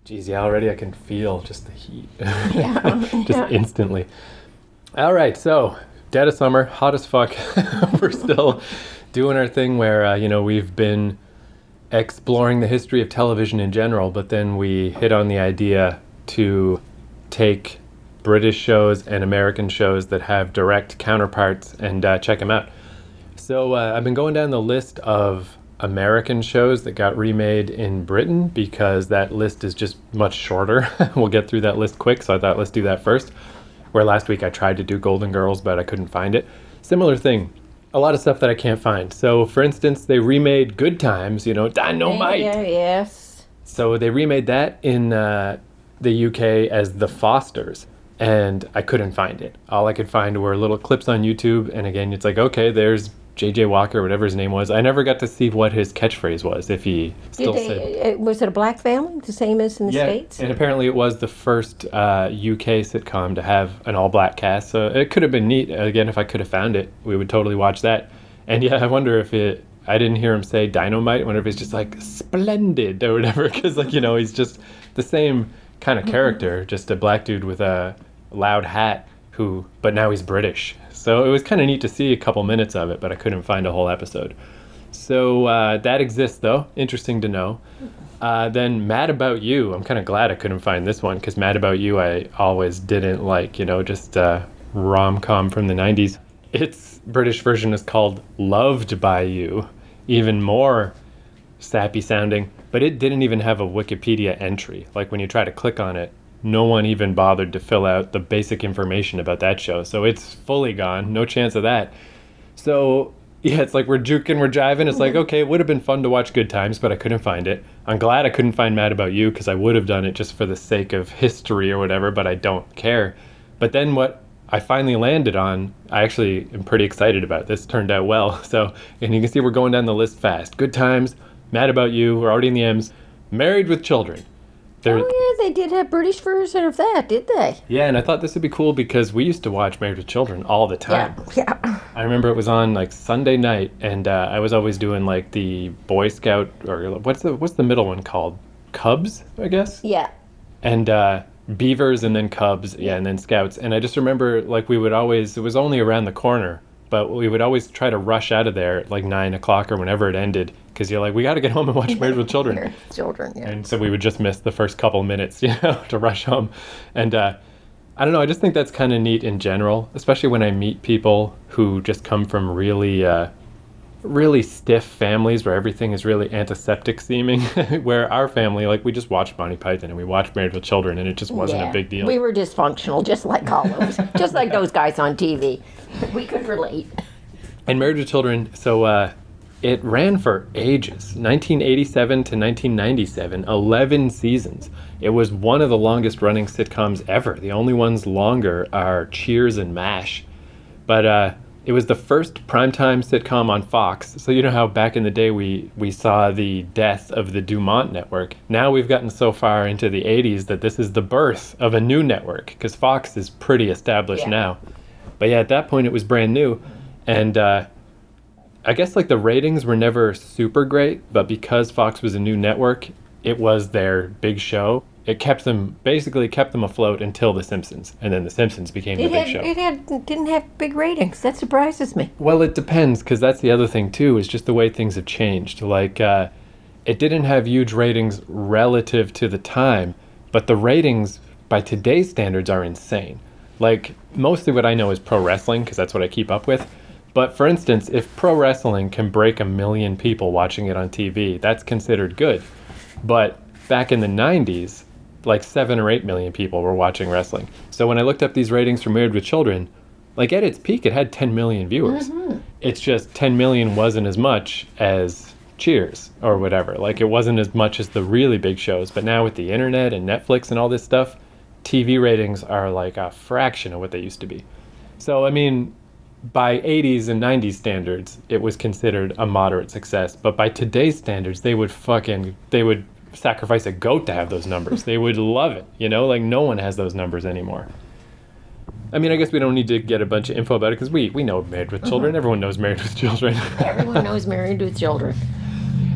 Geez, yeah, already I can feel just the heat. Yeah. Just instantly. All right, so dead of summer, hot as fuck. We're still doing our thing where, we've been exploring the history of television in general, but then we hit on the idea to take British shows and American shows that have direct counterparts and check them out. So I've been going down the list of American shows that got remade in Britain because that list is just much shorter. We'll get through that list quick, so I thought let's do that first. Where last week I tried to do Golden Girls, but I couldn't find it. Similar thing. A lot of stuff that I can't find. So, for instance, they remade Good Times, Dynamite. Yeah, yes. So they remade that in the UK as The Fosters, and I couldn't find it. All I could find were little clips on YouTube, and again, it's like, okay, there's J.J. Walker, whatever his name was. I never got to see what his catchphrase was, if he still said... Was it a black family, the same as in the States? And apparently it was the first UK sitcom to have an all-black cast, so it could have been neat. Again, if I could have found it, we would totally watch that. And yeah, I wonder if I didn't hear him say dynamite. I wonder if he's just like, splendid, or whatever, because, he's just the same kind of character, just a black dude with a loud hat, but now he's British. So it was kind of neat to see a couple minutes of it, but I couldn't find a whole episode. So that exists, though. Interesting to know. Then Mad About You. I'm kind of glad I couldn't find this one, because Mad About You I always didn't like, just rom-com from the 90s. Its British version is called Loved by You. Even more sappy sounding, but it didn't even have a Wikipedia entry. Like when you try to click on it, no one even bothered to fill out the basic information about that show. So it's fully gone. No chance of that. So yeah, it's like we're juking, we're jiving. It's like, okay, it would have been fun to watch Good Times, but I couldn't find it. I'm glad I couldn't find Mad About You, because I would have done it just for the sake of history or whatever, but I don't care. But then what I finally landed on, I actually am pretty excited about. This turned out well. So, and you can see we're going down the list fast. Good Times, Mad About You, we're already in the M's. Married with Children. Oh, yeah, they did have British version of that, did they? Yeah, and I thought this would be cool because we used to watch Married with Children all the time. Yeah. I remember it was on like Sunday night, and I was always doing like the Boy Scout, or what's the middle one called? Cubs, I guess? Yeah. And Beavers, and then Cubs, and then Scouts. And I just remember like it was only around the corner, but we would always try to rush out of there at like 9 o'clock or whenever it ended, because you're like, we got to get home and watch Married with Children. Children, yeah. And so we would just miss the first couple minutes, to rush home. And I don't know, I just think that's kind of neat in general, especially when I meet people who just come from really, really stiff families where everything is really antiseptic seeming, where our family, like, we just watched Monty Python and we watched Married with Children, and it just wasn't a big deal. We were dysfunctional, just like all those, just like those guys on TV. We could relate. And Married with Children, so it ran for ages, 1987 to 1997, 11 seasons. It was one of the longest running sitcoms ever. The only ones longer are Cheers and MASH. But it was the first primetime sitcom on Fox. So you know how back in the day we saw the death of the Dumont network. Now we've gotten so far into the 80s that this is the birth of a new network, because Fox is pretty established now. But yeah, at that point it was brand new. And I guess like the ratings were never super great, but because Fox was a new network, it was their big show. It basically kept them afloat until The Simpsons, and then The Simpsons became the big show. It didn't have big ratings. That surprises me. Well, it depends, because that's the other thing too, is just the way things have changed. Like, it didn't have huge ratings relative to the time, but the ratings by today's standards are insane. Like, mostly what I know is pro wrestling, because that's what I keep up with. But for instance, if pro wrestling can break 1 million people watching it on TV, that's considered good. But back in the 90s, like 7 or 8 million people were watching wrestling. So when I looked up these ratings for Married with Children, like at its peak, it had 10 million viewers. Mm-hmm. It's just 10 million wasn't as much as Cheers or whatever. Like it wasn't as much as the really big shows. But now with the internet and Netflix and all this stuff, TV ratings are like a fraction of what they used to be. So, I mean, by 80s and 90s standards, it was considered a moderate success. But by today's standards, they would sacrifice a goat to have those numbers. They would love it, like no one has those numbers anymore. I mean, I guess we don't need to get a bunch of info about it, because we know Married with Children. Mm-hmm. Everyone knows Married with Children. Everyone knows Married with Children.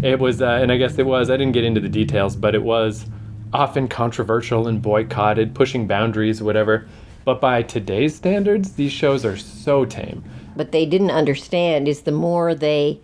It was, and I guess it was, I didn't get into the details, but it was often controversial and boycotted, pushing boundaries, whatever. But by today's standards, these shows are so tame. But they didn't understand is the more they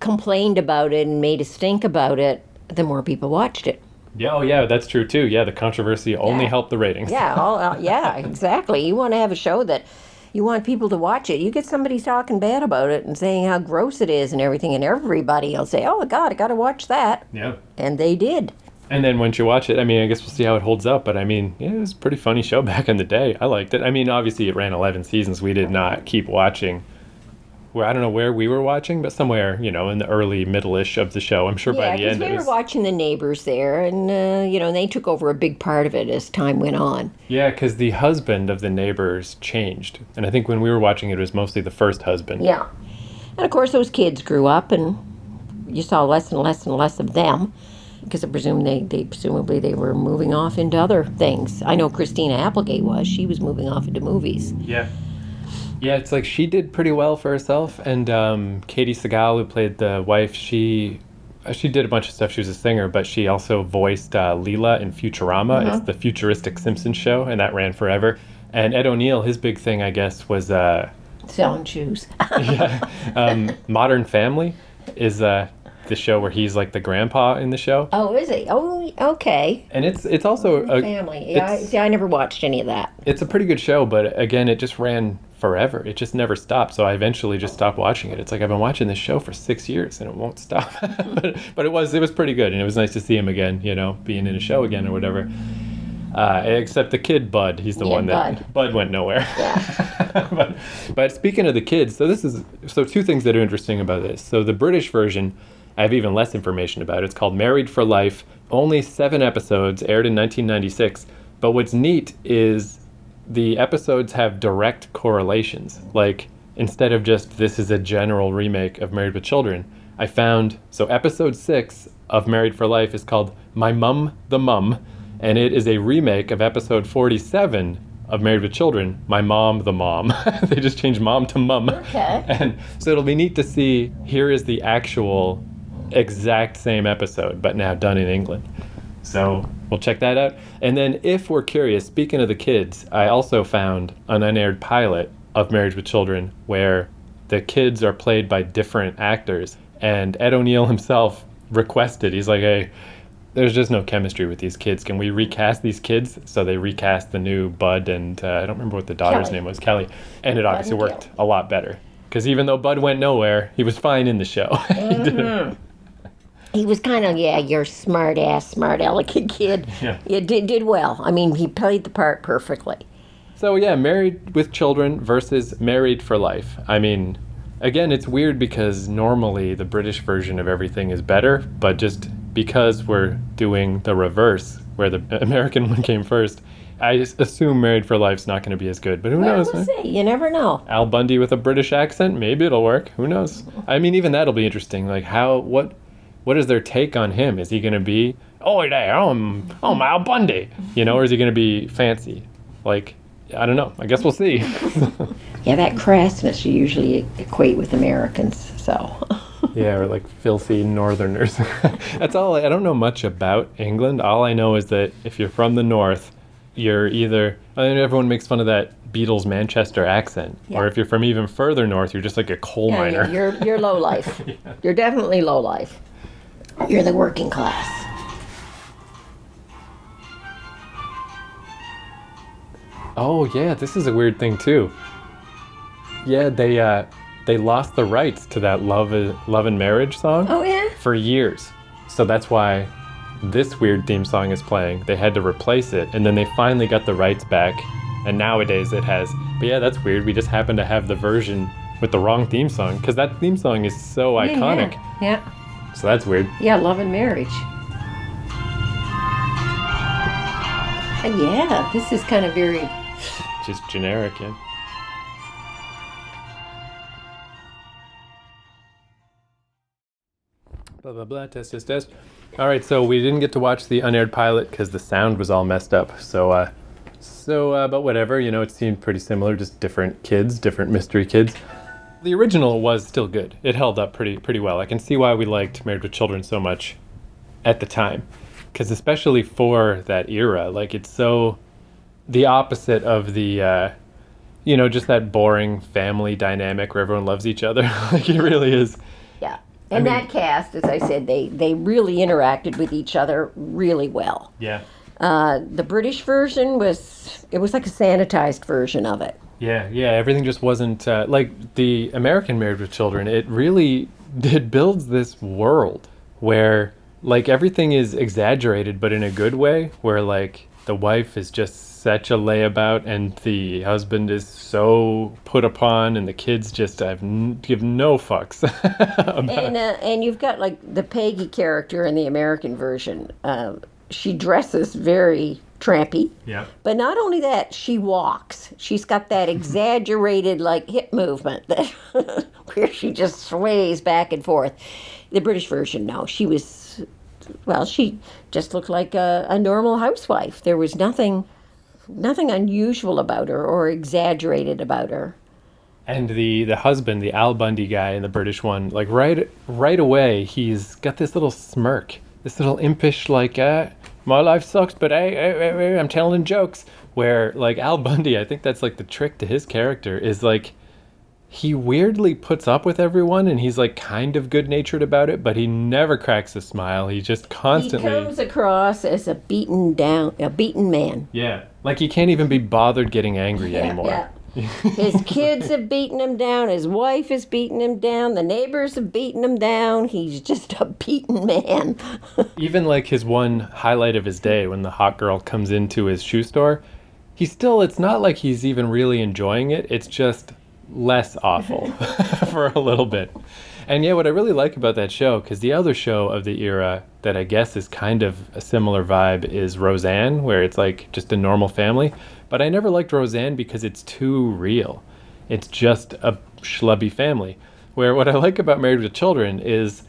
complained about it and made a stink about it, the more people watched it. Yeah, oh yeah, that's true too. Yeah, the controversy only Yeah. helped the ratings. Yeah, exactly. You want to have a show that you want people to watch it. You get somebody talking bad about it and saying how gross it is and everything, and everybody will say, "Oh God, I got to watch that." Yeah. And they did. And then once you watch it, I mean, I guess we'll see how it holds up. But I mean, yeah, it was a pretty funny show back in the day. I liked it. I mean, obviously it ran 11 seasons. We did not keep watching. Where I don't know where we were watching, but somewhere, in the early middle-ish of the show. I'm sure Yeah, by the because end we it were was. watching The Neighbors there, and they took over a big part of it as time went on. Yeah, because the husband of the neighbors changed. And I think when we were watching it was mostly the first husband. Yeah, and of course those kids grew up, and you saw less and less and less of them. Because I presume they presumably they were moving off into other things. I know Christina Applegate was. She was moving off into movies. Yeah. Yeah, it's like she did pretty well for herself. And Katie Sagal, who played the wife, she did a bunch of stuff. She was a singer, but she also voiced Leela in Futurama. It's the futuristic Simpsons show, and that ran forever. And Ed O'Neill, his big thing, I guess, was Selling shoes. Modern Family is the show where he's like the grandpa in the show. Oh, is he? Oh, okay. And it's also a Family. Yeah, I never watched any of that. It's a pretty good show, but again, it just ran forever. It just never stopped. So I eventually just stopped watching it. It's like I've been watching this show for 6 years and it won't stop. but it was pretty good, and it was nice to see him again. Being in a show again or whatever. Except the kid Bud, he's the one that Bud went nowhere. Yeah. but speaking of the kids, so two things that are interesting about this. So the British version, I have even less information about. It's called Married for Life. Only 7 episodes, aired in 1996. But what's neat is the episodes have direct correlations. Like, instead of just this is a general remake of Married with Children, I found, so episode 6 of Married for Life is called My Mum the Mum, and it is a remake of episode 47 of Married with Children, My Mom the Mom. They just changed mom to mum. Okay. And so it'll be neat to see, here is the actual exact same episode, but now done in England. So we'll check that out. And then if we're curious, speaking of the kids, I also found an unaired pilot of Marriage with Children where the kids are played by different actors. And Ed O'Neill himself requested, he's like, hey, there's just no chemistry with these kids. Can we recast these kids? So they recast the new Bud and I don't remember what the daughter's name was, Kelly. And it obviously worked a lot better. Because even though Bud went nowhere, he was fine in the show. He was kind of, your smart alecky kid. Yeah. He did well. I mean, he played the part perfectly. So yeah, Married with Children versus Married for Life. I mean, again, it's weird because normally the British version of everything is better, but just because we're doing the reverse, where the American one came first, I just assume Married for Life's not going to be as good. But who knows? We'll see. You never know. Al Bundy with a British accent, maybe it'll work. Who knows? I mean, even that'll be interesting. Like, what is their take on him? Is he going to be, oh, there, I'm Al Bundy, or is he going to be fancy? Like, I don't know. I guess we'll see. Yeah, that crassness you usually equate with Americans, so. Yeah, or like filthy northerners. That's all. I don't know much about England. All I know is that if you're from the north, you're either, I mean, everyone makes fun of that Beatles Manchester accent. Yeah. Or if you're from even further north, you're just like a coal miner. You're low life. Yeah. You're definitely low life. You're the working class. Oh yeah, this is a weird thing too. Yeah, they lost the rights to that Love and Marriage song. Oh yeah? For years. So that's why this weird theme song is playing. They had to replace it, and then they finally got the rights back, and nowadays it has. But yeah, that's weird. We just happen to have the version with the wrong theme song, because that theme song is so iconic. Yeah. So that's weird. Yeah, Love and Marriage. Yeah, this is kind of very... Just generic, yeah. Blah, blah, blah, test, test, test. All right, so we didn't get to watch the unaired pilot because the sound was all messed up. So, but whatever, it seemed pretty similar, just different kids, different mystery kids. The original was still good. It held up pretty well. I can see why we liked Married with Children so much at the time. because especially for that era, like it's so the opposite of the just that boring family dynamic where everyone loves each other. Like it really is. Yeah. And that cast, as I said, they really interacted with each other really well. Yeah. The British version it was like a sanitized version of it. Yeah, yeah. Everything just wasn't like the American Married with Children. It builds this world where like everything is exaggerated, but in a good way. Where like the wife is just such a layabout, and the husband is so put upon, and the kids just give no fucks about. And you've got like the Peggy character in the American version. She dresses very trampy. Yeah. But not only that, she walks. She's got that exaggerated like hip movement that where she just sways back and forth. The British version, no, she just looked like a normal housewife. There was nothing unusual about her or exaggerated about her. And the husband, the Al Bundy guy in the British one, like right away, he's got this little smirk, this little impish like, my life sucks, but I'm telling jokes. Where like Al Bundy, I think that's like the trick to his character is like he weirdly puts up with everyone, and he's like kind of good natured about it, but he never cracks a smile. He just constantly He comes across as a beaten man. Yeah, like he can't even be bothered getting angry anymore. Yeah. His kids have beaten him down. His wife has beaten him down. The neighbors have beaten him down. He's just a beaten man. Even like his one highlight of his day when the hot girl comes into his shoe store, it's not like he's even really enjoying it. It's just less awful for a little bit. And yeah, what I really like about that show, because the other show of the era that I guess is kind of a similar vibe is Roseanne, where it's like just a normal family. But I never liked Roseanne because it's too real. It's just a schlubby family. Where what I like about Married with Children is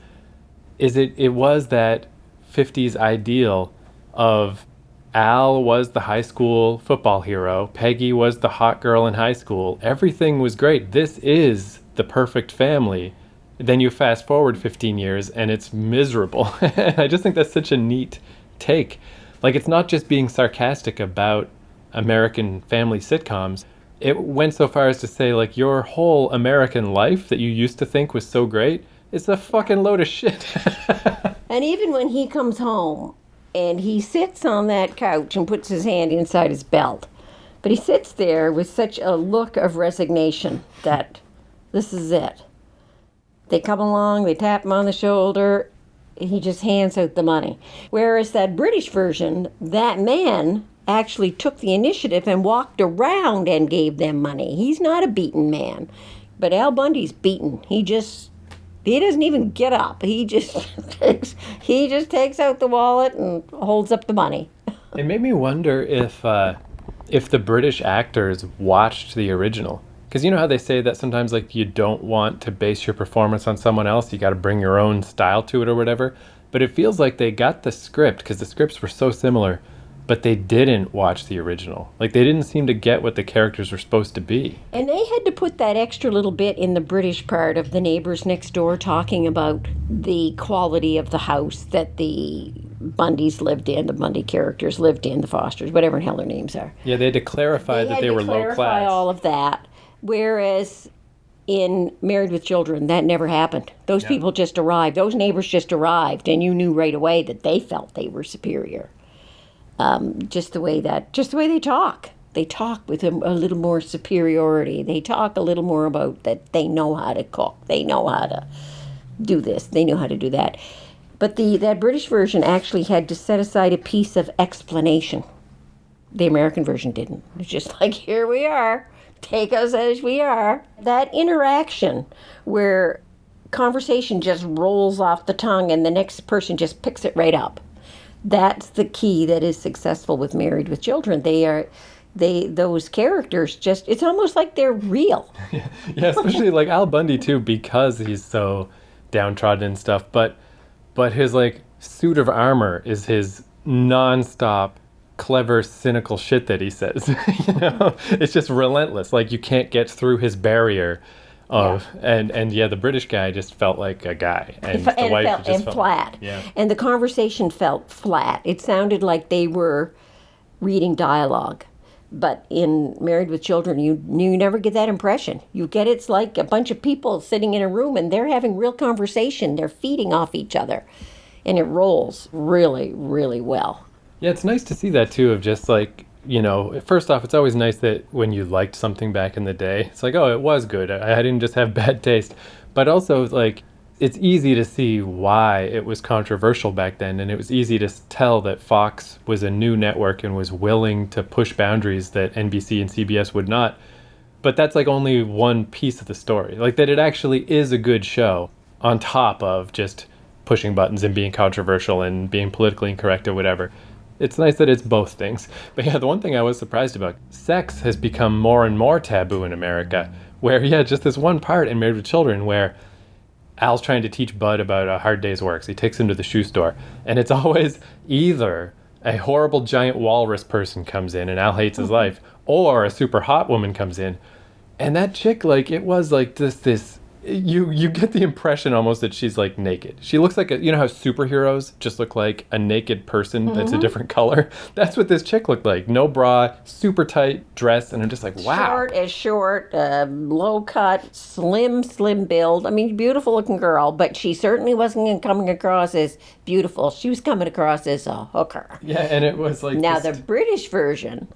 it was that 50s ideal of Al was the high school football hero. Peggy was the hot girl in high school. Everything was great. This is the perfect family. Then you fast forward 15 years and it's miserable. I just think that's such a neat take. Like it's not just being sarcastic about American family sitcoms. It went so far as to say like your whole American life that you used to think was so great is a fucking load of shit. And even when he comes home and he sits on that couch and puts his hand inside his belt, but he sits there with such a look of resignation that this is it. They come along, they tap him on the shoulder, he just hands out the money. Whereas that British version, that man actually took the initiative and walked around and gave them money. He's not a beaten man. But Al Bundy's beaten. He doesn't even get up. He just takes out the wallet and holds up the money. It made me wonder if the British actors watched the original. Because you know how they say that sometimes like you don't want to base your performance on someone else, you got to bring your own style to it or whatever. But it feels like they got the script, because the scripts were so similar, but they didn't watch the original. Like they didn't seem to get what the characters were supposed to be. And they had to put that extra little bit in the British part of the neighbors next door talking about the quality of the house that the Bundys lived in, the Bundy characters lived in, the Fosters, whatever the hell their names are. Yeah, they had to clarify that they were low class. All of that. Whereas in Married with Children, that never happened. Those people just arrived. Those neighbors just arrived, and you knew right away that they felt they were superior. Just the way they talk. They talk with a little more superiority. They talk a little more about that they know how to cook. They know how to do this. They know how to do that. But that British version actually had to set aside a piece of explanation. The American version didn't. It's just like, here we are. Take us as we are. That interaction where conversation just rolls off the tongue and the next person just picks it right up. That's the key that is successful with Married with Children. Those characters just, it's almost like they're real. Yeah, especially like Al Bundy too, because he's so downtrodden and stuff. But his like suit of armor is his nonstop clever, cynical shit that he says. It's just relentless. Like you can't get through his barrier And yeah, the British guy just felt like a guy, and the And it wife felt just and felt flat. yeah. And the conversation felt flat. It sounded like they were reading dialogue. But in Married with Children, you never get that impression. You get it's like a bunch of people sitting in a room and they're having real conversation. They're feeding off each other. And it rolls really, really well. Yeah, it's nice to see that too, of just like, first off, it's always nice that when you liked something back in the day, it's like, oh, it was good. I didn't just have bad taste. But also, like, it's easy to see why it was controversial back then. And it was easy to tell that Fox was a new network and was willing to push boundaries that NBC and CBS would not. But that's like only one piece of the story. Like, that it actually is a good show on top of just pushing buttons and being controversial and being politically incorrect or whatever. It's nice that it's both things. But yeah, the one thing I was surprised about, sex has become more and more taboo in America. Where, yeah, just this one part in Married with Children where Al's trying to teach Bud about a hard day's work. So he takes him to the shoe store. And it's always either a horrible giant walrus person comes in and Al hates his life, or a super hot woman comes in. And that chick, like, it was like this you get the impression almost that she's like naked. She looks like how superheroes just look like a naked person that's a different color. That's what this chick looked like. No bra, super tight dress, and I'm just like, wow. Short, low cut, slim build. I mean, beautiful looking girl, but she certainly wasn't coming across as beautiful. She was coming across as a hooker. Yeah, and it was like now the British version.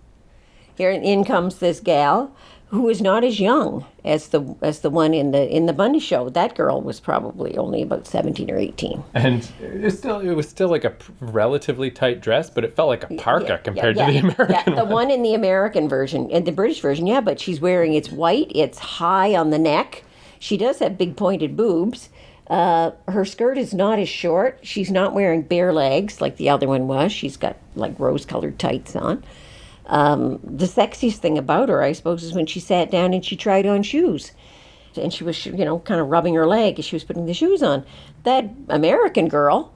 Here in comes this gal who is not as young as the one in the Bundy show. That girl was probably only about 17 or 18. And it was still like a relatively tight dress, but it felt like a parka compared to the American one. The one in the American version and the British version, yeah, but she's wearing, it's white, it's high on the neck. She does have big pointed boobs. Her skirt is not as short. She's not wearing bare legs like the other one was. She's got like rose-colored tights on. The sexiest thing about her, I suppose, is when she sat down and she tried on shoes. And she was, kind of rubbing her leg as she was putting the shoes on. That American girl,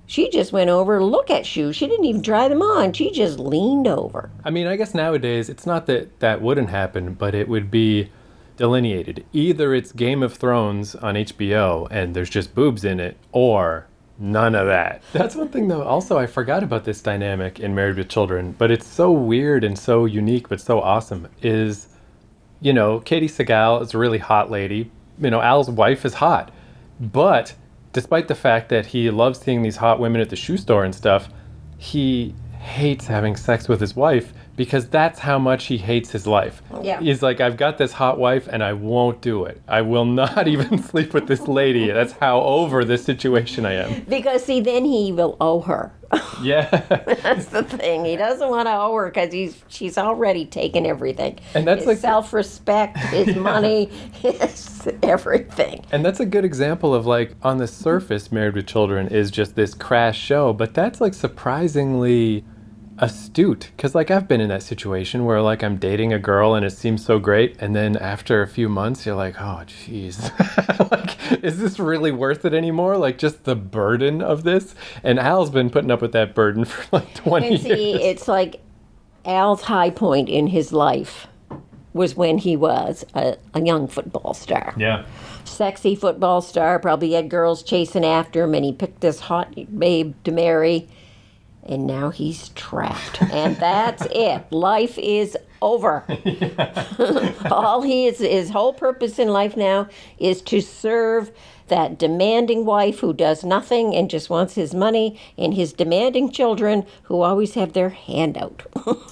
she just went over to look at shoes. She didn't even try them on. She just leaned over. I mean, I guess nowadays, it's not that that wouldn't happen, but it would be delineated. Either it's Game of Thrones on HBO and there's just boobs in it, or none of that. That's one thing, though. Also, I forgot about this dynamic in Married with Children, but it's so weird and so unique, but so awesome. Is, Katie Sagal is a really hot lady. Al's wife is hot. But despite the fact that he loves seeing these hot women at the shoe store and stuff, he hates having sex with his wife because that's how much he hates his life. Yeah. He's like, I've got this hot wife and I won't do it. I will not even sleep with this lady. That's how over this situation I am. Because, see, then he will owe her. Yeah. That's the thing. He doesn't want to owe her because she's already taken everything. And that's his like self-respect, his money, his everything. And that's a good example of, like, on the surface, Married with Children is just this crash show, but that's, like, surprisingly astute, because like I've been in that situation where like I'm dating a girl and it seems so great, and then after a few months you're like, oh geez, like, is this really worth it anymore? Like, just the burden of this. And Al's been putting up with that burden for like 20 and see, years. it's like Al's high point in his life was when he was a young football star. Yeah. Sexy football star, probably had girls chasing after him, and he picked this hot babe to marry. And now he's trapped. And that's it. Life is over. All his whole purpose in life now is to serve that demanding wife who does nothing and just wants his money, and his demanding children who always have their hand out.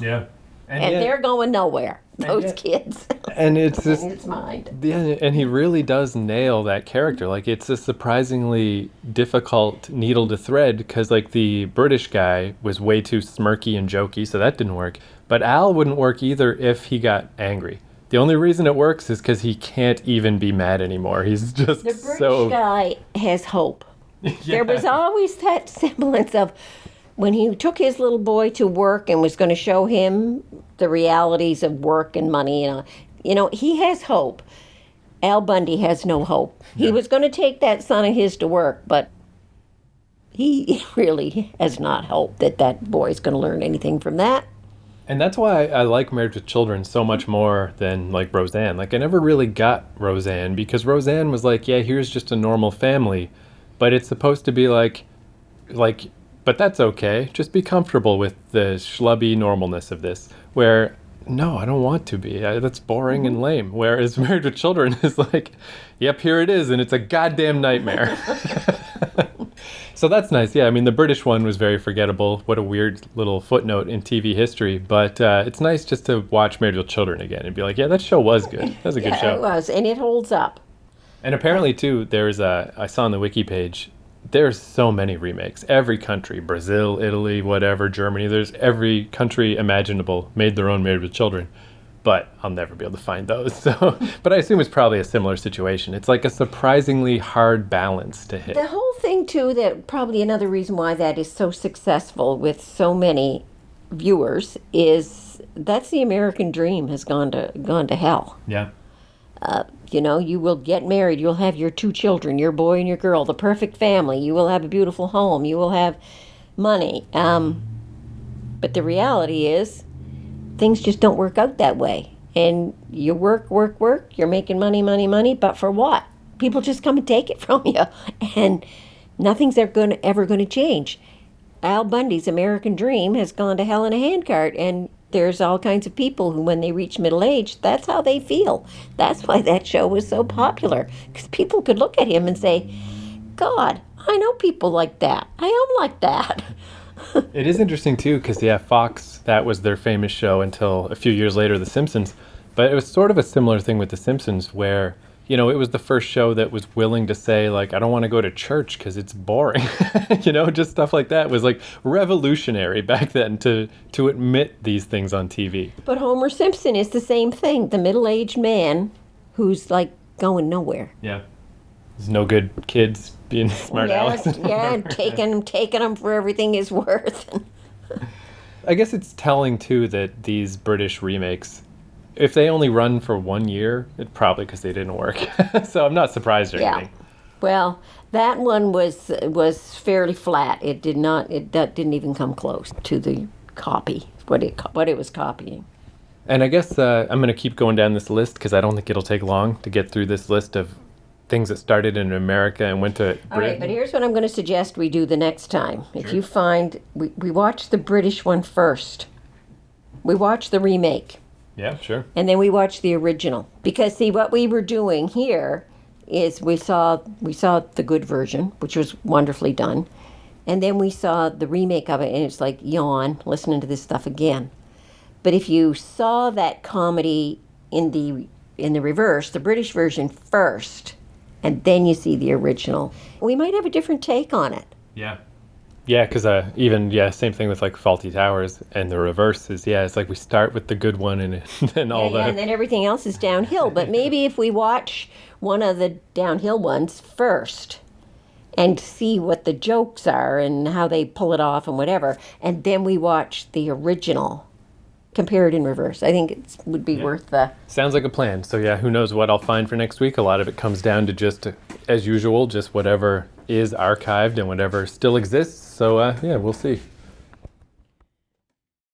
Yeah. And they're going nowhere, those kids. And it's just, in his mind. Yeah, and he really does nail that character. Like, it's a surprisingly difficult needle to thread, because like the British guy was way too smirky and jokey, so that didn't work. But Al wouldn't work either if he got angry. The only reason it works is because he can't even be mad anymore. He's just the British guy has hope. Yeah. There was always that semblance of, when he took his little boy to work and was going to show him the realities of work and money, he has hope. Al Bundy has no hope. Yeah. He was going to take that son of his to work, but he really has not hope that boy's going to learn anything from that. And that's why I like Married with Children so much more than like Roseanne. Like I never really got Roseanne because Roseanne was like, yeah, here's just a normal family, but it's supposed to be like but that's okay. Just be comfortable with the schlubby normalness of this. Where no, I don't want to be. That's boring and lame. Whereas Married with Children is like, yep, here it is, and it's a goddamn nightmare. So that's nice. Yeah, I mean, the British one was very forgettable. What a weird little footnote in TV history. But it's nice just to watch Married with Children again and be like, yeah, that show was good. That was a good Yeah, show. it was, and it holds up. And apparently, too, I saw on the wiki page, there's so many remakes. Every country, Brazil, Italy, whatever, Germany, there's every country imaginable made their own Married with Children. But I'll never be able to find those. So, but I assume it's probably a similar situation. It's like a surprisingly hard balance to hit. The whole thing, too, that probably another reason why that is so successful with so many viewers is that's the American dream has gone to hell. Yeah. You know, you will get married, you'll have your two children, your boy and your girl, the perfect family. You will have a beautiful home, you will have money. But the reality is, things just don't work out that way. And you work, you're making money, money, money, but for what? People just come and take it from you. And nothing's ever going to change. Al Bundy's American dream has gone to hell in a handcart, and there's all kinds of people who, when they reach middle age, that's how they feel. That's why that show was so popular, because people could look at him and say, God, I know people like that. I am like that. It is interesting too, because yeah, Fox, that was their famous show until a few years later, The Simpsons. But it was sort of a similar thing with The Simpsons, where it was the first show that was willing to say like, I don't want to go to church because it's boring. Just stuff like that was like revolutionary back then to admit these things on TV. But Homer Simpson is the same thing. The middle-aged man who's like going nowhere. Yeah, there's no good kids being smart Alex. Yeah, and taking them for everything is worth. I guess it's telling too that these British remakes, if they only run for 1 year, it's probably because they didn't work. So I'm not surprised or anything. Well, that one was fairly flat. It that didn't even come close to the copy, what it was copying. And I guess I'm going to keep going down this list because I don't think it'll take long to get through this list of things that started in America and went to Britain. All right, but here's what I'm going to suggest we do the next time. Sure. If you find, we watch the British one first. We watch the remake. Yeah, sure. And then we watch the original. Because, see, what we were doing here is we saw the good version, which was wonderfully done. And then we saw the remake of it, and it's like, yawn, listening to this stuff again. But if you saw that comedy in the reverse, the British version first, and then you see the original, we might have a different take on it. Yeah. Yeah, because same thing with like Faulty Towers, and the reverse is, it's like we start with the good one and then and then everything else is downhill. But maybe if we watch one of the downhill ones first and see what the jokes are and how they pull it off and whatever, and then we watch the original, compare it in reverse. I think it would be worth the... Sounds like a plan. So who knows what I'll find for next week. A lot of it comes down to just, as usual, just whatever is archived and whatever still exists. So we'll see.